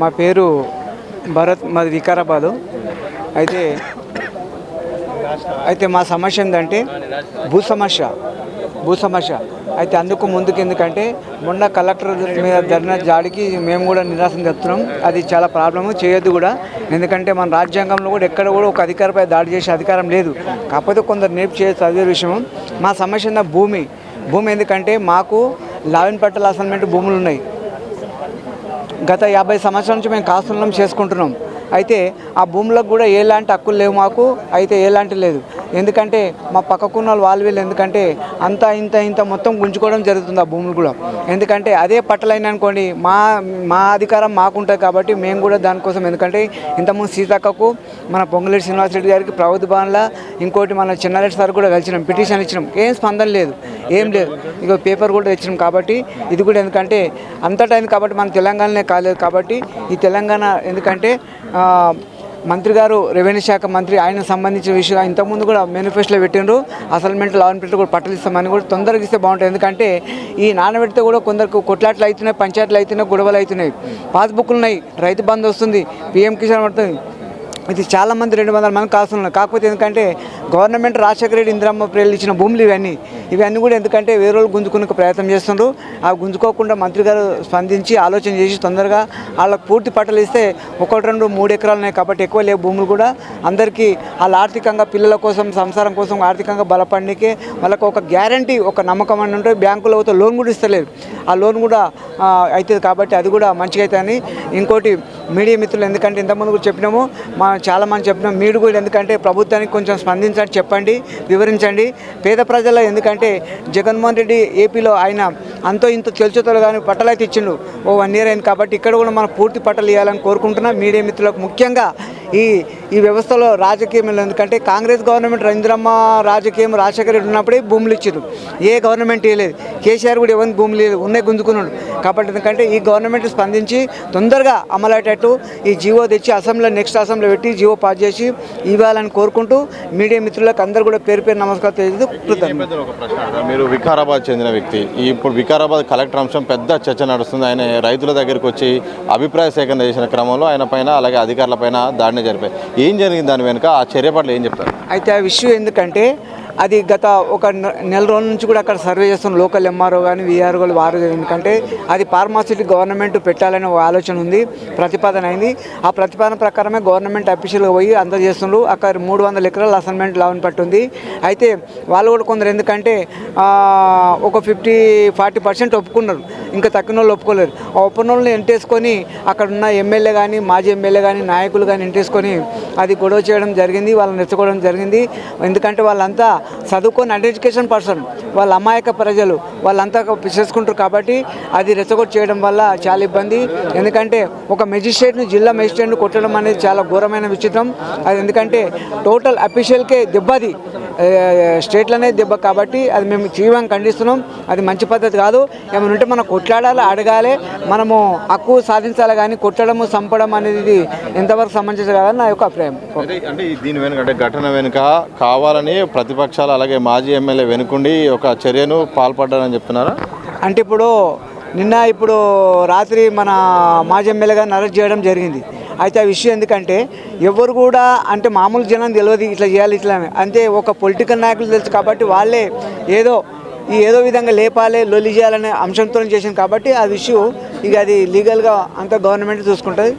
మా పేరు భరత్, మాది వికారాబాదు. అయితే అయితే మా సమస్య ఏంటంటే భూ సమస్య. అయితే అందుకు ముందుకు ఎందుకంటే మొన్న కలెక్టర్ మీద ధర్నా జాడికి మేము కూడా నిరాశం చెప్తున్నాం. అది చాలా ప్రాబ్లము, చేయొద్దు కూడా. ఎందుకంటే మన రాజ్యాంగంలో కూడా ఎక్కడ కూడా ఒక అధికారిపై దాడి చేసే అధికారం లేదు. కాకపోతే కొందరు నేర్పు చేయొచ్చు, అదే విషయం. మా సమస్య ఏంటంటే భూమి ఎందుకంటే మాకు లావిన్ పట్టల అసైన్మెంట్ భూములు ఉన్నాయి. గత 50 సంవత్సరాల నుంచి మేము కాస్తులం చేసుకుంటున్నాం. అయితే ఆ భూములకు కూడా ఎలాంటి హక్కులు లేవు మాకు. అయితే ఎలాంటి లేదు, ఎందుకంటే మా పక్కకున్న వాళ్ళు వీళ్ళు ఎందుకంటే అంత ఇంత మొత్తం గుంజుకోవడం జరుగుతుంది ఆ భూములు కూడా. ఎందుకంటే అదే పట్టలైన అనుకోండి మా అధికారం మాకుంటుంది కాబట్టి మేము కూడా దానికోసం, ఎందుకంటే ఇంతకుముందు సీతక్కకు మన పొంగులేటి శ్రీనివాసరెడ్డి గారికి ప్రభుత్వ భవన్లో, ఇంకోటి మన చిన్నారెడ్డి సార్ కూడా కలిసినాం, పిటిషన్ ఇచ్చినాం, ఏం స్పందన లేదు, ఏం లేదు. ఇక పేపర్ కూడా తెచ్చినాం. కాబట్టి ఇది కూడా ఎందుకంటే అంతటా అయింది కాబట్టి మన తెలంగాణనే కాలేదు. కాబట్టి ఈ తెలంగాణ ఎందుకంటే మంత్రి గారు రెవెన్యూ శాఖ మంత్రి, ఆయనకు సంబంధించిన విషయం ఇంతకుముందు కూడా మేనిఫెస్టోలో పెట్టిండ్రు. అసైన్మెంట్ లావన్ పెట్టి కూడా పట్టలు ఇస్తామని కూడా తొందరగా ఇస్తే బాగుంటుంది. ఎందుకంటే ఈ నానబెడితే కూడా కొందరికి కొట్లాట్లు అవుతున్నాయి, పంచాయతీలు అవుతున్నాయి, గొడవలు అవుతున్నాయి. పాస్బుక్లు ఉన్నాయి, రైతు బంధు వస్తుంది, పిఎం కిసాన్ పడుతుంది. ఇది చాలామంది 200 మంది కాస్తున్నారు. కాకపోతే ఎందుకంటే గవర్నమెంట్ రాజశేఖర రెడ్డి ఇందిరమ్మ ప్రేరణ ఇచ్చిన భూములు ఇవన్నీ కూడా ఎందుకంటే వేరే వాళ్ళు గుంజుకునే ప్రయత్నం చేస్తున్నారు. ఆ గుంజుకోకుండా మంత్రి గారు స్పందించి ఆలోచన చేసి తొందరగా వాళ్ళకు పూర్తి పట్టలు ఇస్తే 1, 2, 3 ఎకరాలు ఉన్నాయి కాబట్టి ఎక్కువ లేవు భూములు కూడా. అందరికీ వాళ్ళు ఆర్థికంగా పిల్లల కోసం, సంసారం కోసం ఆర్థికంగా బలపడడానికి వాళ్ళకు ఒక గ్యారంటీ, ఒక నమ్మకం అని ఉంటే బ్యాంకులో అయితే లోన్ కూడా ఇస్తలేదు. ఆ లోన్ కూడా అవుతుంది కాబట్టి అది కూడా మంచిగా అవుతుందని. ఇంకోటి మీడియా మిత్రులు, ఎందుకంటే ఇంతకుముందు కూడా చెప్పినాము, చాలామంది చెప్పినాం, మీరు కూడా ఎందుకంటే ప్రభుత్వానికి కొంచెం స్పందించండి, చెప్పండి, వివరించండి. పేద ప్రజల ఎందుకంటే జగన్మోహన్ రెడ్డి ఏపీలో ఆయన అంతో ఇంత చెల్చుతలు కానీ పట్టలు అయితే ఇచ్చిండు, 1 year అయింది. కాబట్టి ఇక్కడ కూడా మనం పూర్తి పట్టలు ఇవ్వాలని కోరుకుంటున్నాం. మీడియా మిత్రులకు ముఖ్యంగా ఈ వ్యవస్థలో రాజకీయం, ఎందుకంటే కాంగ్రెస్ గవర్నమెంట్ ఇందిరమ్మ రాజకీయం రాజశేఖర రెడ్డి ఉన్నప్పుడే భూములు ఇచ్చారు, ఏ గవర్నమెంట్ ఇవ్వలేదు. కేసీఆర్ కూడా ఎవరిని భూములు ఉన్నాయి, గుంజుకున్నాడు. కాబట్టి ఎందుకంటే ఈ గవర్నమెంట్ స్పందించి తొందరగా అమలయ్యేటట్టు ఈ జీవో తెచ్చి అసెంబ్లీలో నెక్స్ట్ అసెంబ్లీలో పెట్టి జీవో పాస్ చేసి ఇవ్వాలని కోరుకుంటూ మీడియా మిత్రులకు అందరూ కూడా పేరు నమస్కారం తెలియదు. మీరు వికారాబాద్ చెందిన వ్యక్తి, ఇప్పుడు వికారాబాద్ కలెక్టర్ అంశం పెద్ద చర్చ నడుస్తుంది. ఆయన రైతుల దగ్గరికి వచ్చి అభిప్రాయ సేకరణ చేసిన క్రమంలో ఆయన పైన అలాగే అధికారుల పైన దాడిని జరిపాయి. ఏం జరిగింది దాని వెనుక, ఆ చర్య పట్ల ఏం చెప్తారు? అయితే ఆ విషయం ఎందుకంటే అది గత 1 నెల రోజుల నుంచి కూడా అక్కడ సర్వే చేస్తున్న లోకల్ ఎంఆర్ఓ కానీ విఆర్ఓ వారు, ఎందుకంటే అది ఫార్మాసిటీ గవర్నమెంట్ పెట్టాలనే ఆలోచన ఉంది, ప్రతిపాదన అయింది. ఆ ప్రతిపాదన ప్రకారమే గవర్నమెంట్ అఫీషియల్గా పోయి అంతా చేస్తున్నారు. అక్కడ 300 ఎకరాల అసైన్మెంట్ లావన్ పట్టుంది. అయితే వాళ్ళు కూడా కొందరు ఎందుకంటే ఒక 50-40% ఒప్పుకున్నారు, ఇంకా తక్కిన వాళ్ళు ఒప్పుకోలేరు. ఆ ఒప్పుకున్న వాళ్ళని ఎంటేసుకొని అక్కడ ఉన్న ఎమ్మెల్యే కానీ మాజీ ఎమ్మెల్యే కానీ నాయకులు కానీ ఎంటేసుకొని అది గొడవ చేయడం జరిగింది, వాళ్ళని రెచ్చగొడడం జరిగింది. ఎందుకంటే వాళ్ళంతా చదువుకొని అన్ఎడ్యుకేషన్ పర్సన్, వాళ్ళ అమాయక ప్రజలు వాళ్ళంతా చేసుకుంటారు. కాబట్టి అది రెచ్చగొట్టు చేయడం వల్ల చాలా ఇబ్బంది. ఎందుకంటే ఒక మెజిస్ట్రేట్ని, జిల్లా మెజిస్ట్రేట్ని కొట్టడం అనేది చాలా ఘోరమైన విచిత్రం. అది ఎందుకంటే టోటల్ అఫీషియల్కే దెబ్బ, అది స్టేట్లోనే దెబ్బ. కాబట్టి అది మేము తీవ్రంగా ఖండిస్తున్నాం. అది మంచి పద్ధతి కాదు. ఏమైనా ఉంటే మనం కొట్లాడాలి, అడగాలి, మనము హక్కు సాధించాలి. కానీ కొట్టడము, చంపడం అనేది ఎంతవరకు సమంజసం కాదని నా యొక్క అభిప్రాయం. అంటే దీని వెనుక, అంటే ఘటన వెనుక కావాలని ప్రతిపక్షాలు అలాగే మాజీ ఎమ్మెల్యే వెనుకుండి ఒక చర్యను పాల్పడ్డారని చెప్తున్నారా? అంటే ఇప్పుడు రాత్రి మన మాజీ ఎమ్మెల్యే గారిని అరెస్ట్ చేయడం జరిగింది. అయితే ఆ విషయం ఎందుకంటే ఎవరు కూడా అంటే మామూలు జనం తెలియదు ఇట్లా చేయాలి ఇట్లా అంతే, ఒక పొలిటికల్ నాయకులు తెలుసు కాబట్టి వాళ్ళే ఏదో విధంగా లేపాలి, లొల్లి చేయాలనే అంశంతో చేసింది. కాబట్టి ఆ విషయం ఇక అది లీగల్గా అంతా గవర్నమెంట్ చూసుకుంటుంది.